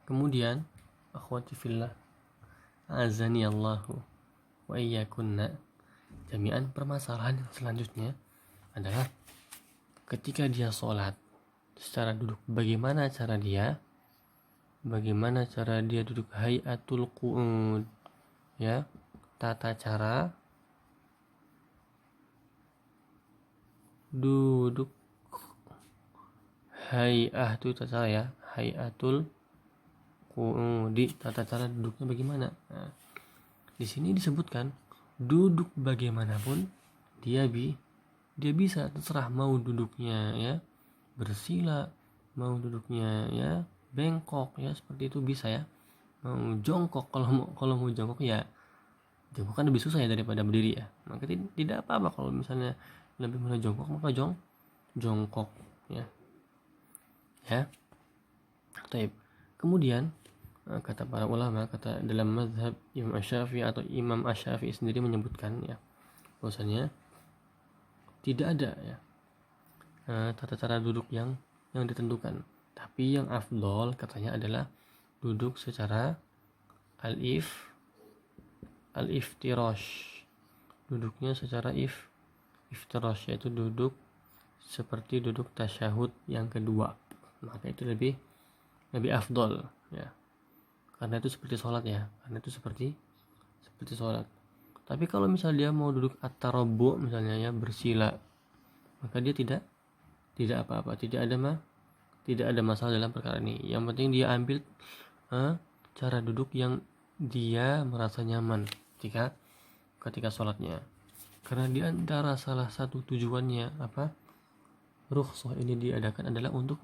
Kemudian akhwati fillah, azani Allahu wa iyyakunna, jami'an permasalahan yang selanjutnya adalah ketika dia sholat secara duduk, bagaimana cara dia duduk, hayatul qu'ud, ya, tata cara duduk. Hay'ah itu tata cara, ya, hayatul qu'udi, tata cara duduknya bagaimana. Nah, di sini disebutkan duduk bagaimanapun dia bisa, terserah mau duduknya ya bersila, mau duduknya ya bengkok, ya seperti itu bisa, ya. Mau jongkok, kalau mau jongkok, ya jongkok kan lebih susah ya daripada berdiri, ya. Maka tidak apa-apa kalau misalnya lebih mudah jongkok, maka jongkok, ya. Taib. Kemudian kata para ulama, kata dalam mazhab Imam Asy-Syafi'i atau Imam Asy-Syafi'i sendiri menyebutkan, ya, bahwasanya tidak ada, ya, tata cara duduk yang ditentukan, tapi yang afdol katanya adalah duduk secara al-iftirash, duduknya secara iftirash, yaitu duduk seperti duduk tasyahud yang kedua. Maka itu lebih afdol, ya, karena itu seperti sholat, ya, karena itu seperti sholat. Tapi kalau misalnya dia mau duduk at-tarabbu misalnya, ya, bersila, maka dia tidak apa-apa, tidak ada masalah dalam perkara ini. Yang penting dia ambil cara duduk yang dia merasa nyaman ketika sholatnya. Karena di antara salah satu tujuannya rukhsah ini diadakan adalah untuk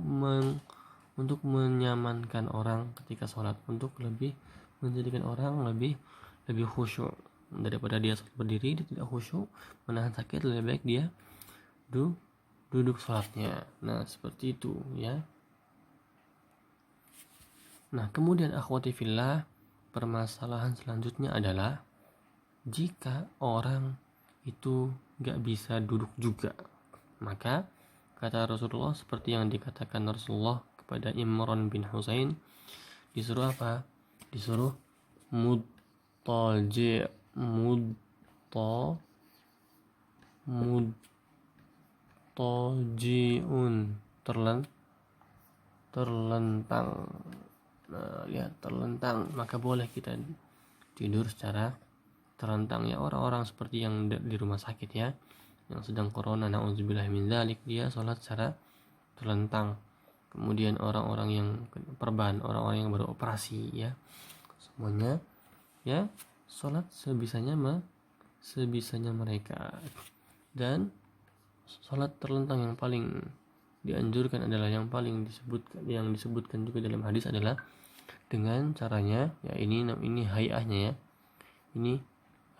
menyamankan orang ketika sholat, untuk lebih menjadikan orang lebih khusyuk daripada dia sholat berdiri, dia tidak khusyuk, menahan sakit, lebih baik dia duduk sholatnya. Nah, seperti itu, ya. Nah, kemudian akhwati fillah, permasalahan selanjutnya adalah jika orang itu gak bisa duduk juga, maka kata Rasulullah, seperti yang dikatakan Rasulullah kepada Imran bin Husain, disuruh apa? Disuruh mudtaji'un, terlentang. Nah, ya, terlentang, maka boleh kita tidur secara terlentang, ya. Orang-orang seperti yang di rumah sakit, ya, yang sedang corona, na'udzubillah min dzalik, dia sholat secara terlentang. Kemudian orang-orang yang perban, orang-orang yang baru operasi, ya, semuanya, ya, sholat sebisanya mereka. Dan sholat terlentang yang paling dianjurkan adalah yang disebutkan juga dalam hadis adalah dengan caranya, ya, ini hayahnya, ya, ini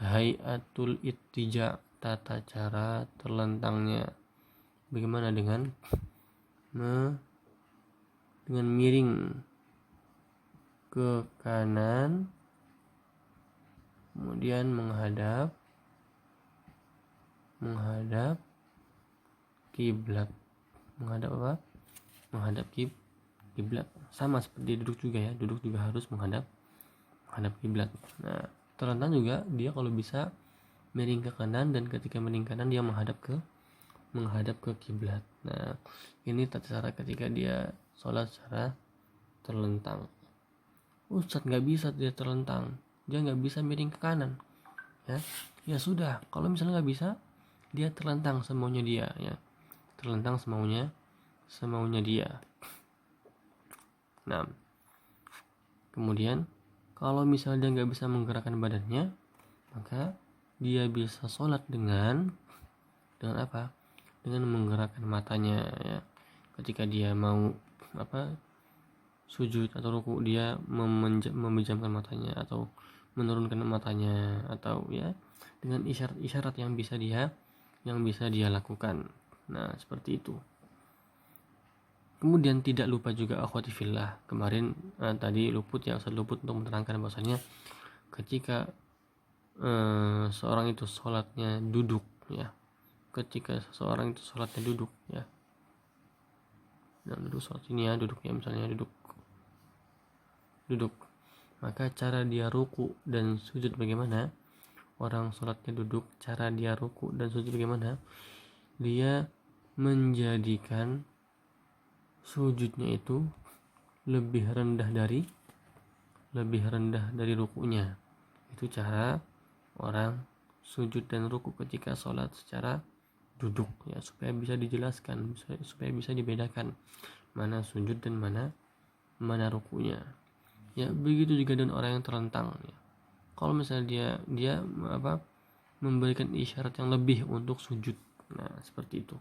hayatul ittija, tata cara terlentangnya. Bagaimana? Dengan miring ke kanan, kemudian menghadap kiblat. Menghadap kiblat. Sama seperti duduk juga, ya, duduk juga harus menghadap kiblat. Nah, terlentang juga dia kalau bisa miring ke kanan, dan ketika miring kanan dia menghadap ke kiblat. Nah, ini tata cara ketika dia sholat secara terlentang. Ustadz, nggak bisa dia terlentang, dia nggak bisa miring ke kanan, ya sudah, kalau misalnya nggak bisa, dia terlentang semaunya dia, ya, terlentang semaunya dia. Nah, kemudian kalau misalnya dia nggak bisa menggerakkan badannya, maka dia bisa sholat dengan apa? Dengan menggerakkan matanya, ya. Ketika dia mau sujud atau ruku, dia memejamkan matanya atau menurunkan matanya, atau, ya, dengan isyarat yang bisa dia lakukan. Nah, seperti itu. Kemudian tidak lupa juga akhwati fillah, kemarin tadi luput untuk menerangkan bahwasanya ketika seorang itu sholatnya duduk, ya, ketika seseorang itu sholatnya duduk, ya, dan duduk sholat ini, ya, duduknya misalnya duduk duduk. Maka cara dia ruku dan sujud bagaimana? Orang sholatnya duduk, cara dia ruku dan sujud bagaimana? Dia menjadikan sujudnya itu lebih rendah dari rukunya. Itu cara orang sujud dan ruku ketika sholat secara duduk, ya, supaya bisa dijelaskan, supaya bisa dibedakan mana sujud dan mana rukunya. Ya, begitu juga dengan orang yang terlentang, ya. Kalau misalnya dia memberikan isyarat yang lebih untuk sujud, nah seperti itu.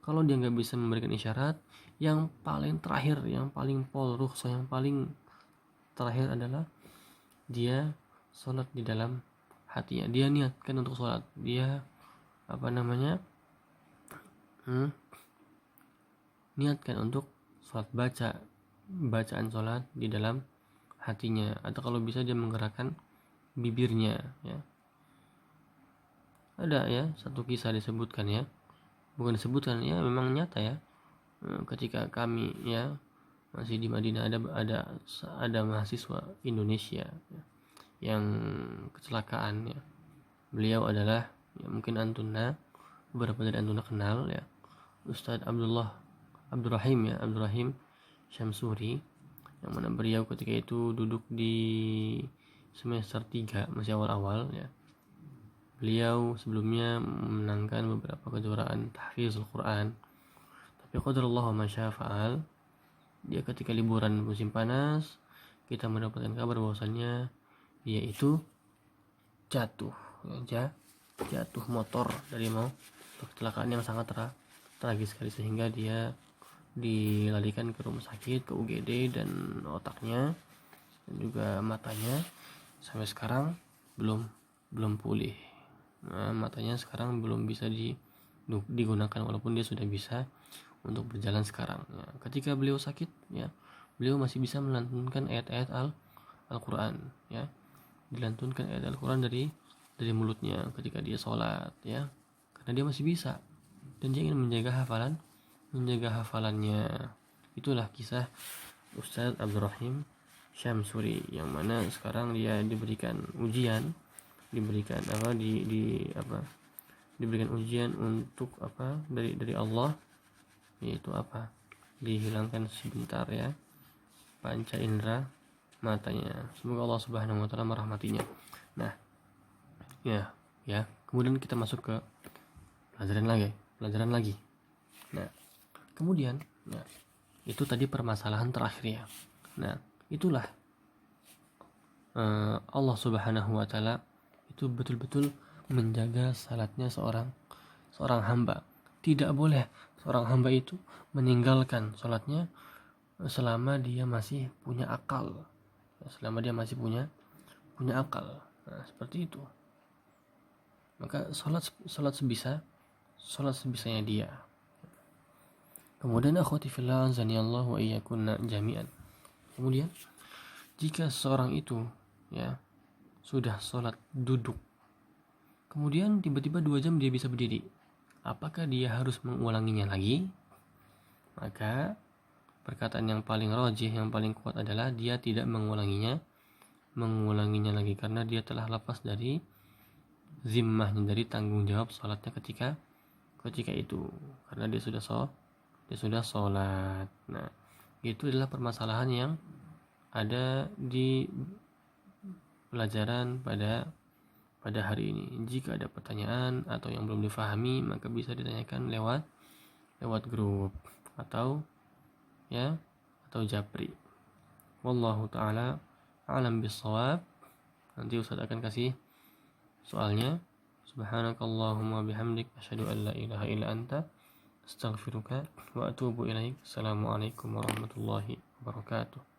Kalau dia nggak bisa memberikan isyarat, yang paling terakhir, yang paling rukhsah, yang paling terakhir adalah dia sholat di dalam hatinya. Dia niatkan untuk sholat, dia niatkan untuk sholat, bacaan sholat di dalam hatinya, atau kalau bisa dia menggerakkan bibirnya, ya. Ada ya satu kisah disebutkan, ya, bukan disebutkan, ya, memang nyata, ya. Ketika kami, ya, masih di Madinah, ada mahasiswa Indonesia, ya, yang kecelakaan, ya. Beliau adalah, ya, mungkin antuna, beberapa dari antuna kenal, ya, Ustadz Abdurrahim Syamsuri, yang mana beliau ketika itu duduk di semester 3, masih awal-awal, ya. Beliau sebelumnya memenangkan beberapa kejuaraan tahfizul Quran, tapi qadarullah wa ma syaa fa'al, dia ketika liburan musim panas, kita mendapatkan kabar bahwasannya dia itu jatuh motor dari kecelakaan yang sangat tragis sekali, sehingga dia dilarikan ke rumah sakit, ke UGD, dan otaknya dan juga matanya sampai sekarang belum pulih. Nah, matanya sekarang belum bisa digunakan, walaupun dia sudah bisa untuk berjalan sekarang, ya. Ketika beliau sakit, ya, beliau masih bisa melantunkan ayat-ayat Al-Quran, ya, dilantunkan ayat Al-Quran dari mulutnya ketika dia sholat, ya, karena dia masih bisa dan dia ingin menjaga hafalannya. Itulah kisah Ustadz Abdurrahim Syamsuri, yang mana sekarang dia diberikan ujian untuk dari Allah, yaitu dihilangkan sebentar, ya, panca indera matanya. Semoga Allah Subhanahu wa taala merahmatinya. Nah, ya, kemudian kita masuk ke pelajaran lagi. Nah, kemudian, ya, itu tadi permasalahan terakhir, ya. Nah, itulah Allah Subhanahu wa taala itu betul-betul menjaga salatnya seorang hamba. Tidak boleh seorang hamba itu meninggalkan salatnya selama dia masih punya akal. Selama dia masih punya akal. Nah, seperti itu. Maka salat sebisanya dia. Kemudian akhwati fillah azanillahu wa iyyakunna jami'an. Kemudian jika seorang itu, ya, sudah sholat duduk, kemudian tiba-tiba 2 jam dia bisa berdiri, apakah dia harus mengulanginya lagi? Maka perkataan yang paling rajih, yang paling kuat adalah dia tidak mengulanginya lagi, karena dia telah lepas dari zimmahnya, dari tanggung jawab sholatnya ketika itu, karena dia sudah sholat. Nah, itu adalah permasalahan yang ada di pelajaran pada hari ini. Jika ada pertanyaan atau yang belum difahami, maka bisa ditanyakan lewat grup atau japri. Wallahu taala alam bissawab. Nanti Ustaz akan kasih soalnya. Subhanakallahumma bihamdik asyhadu an la ilaha illa anta astaghfiruka wa atubu ilaik. Assalamualaikum warahmatullahi wabarakatuh.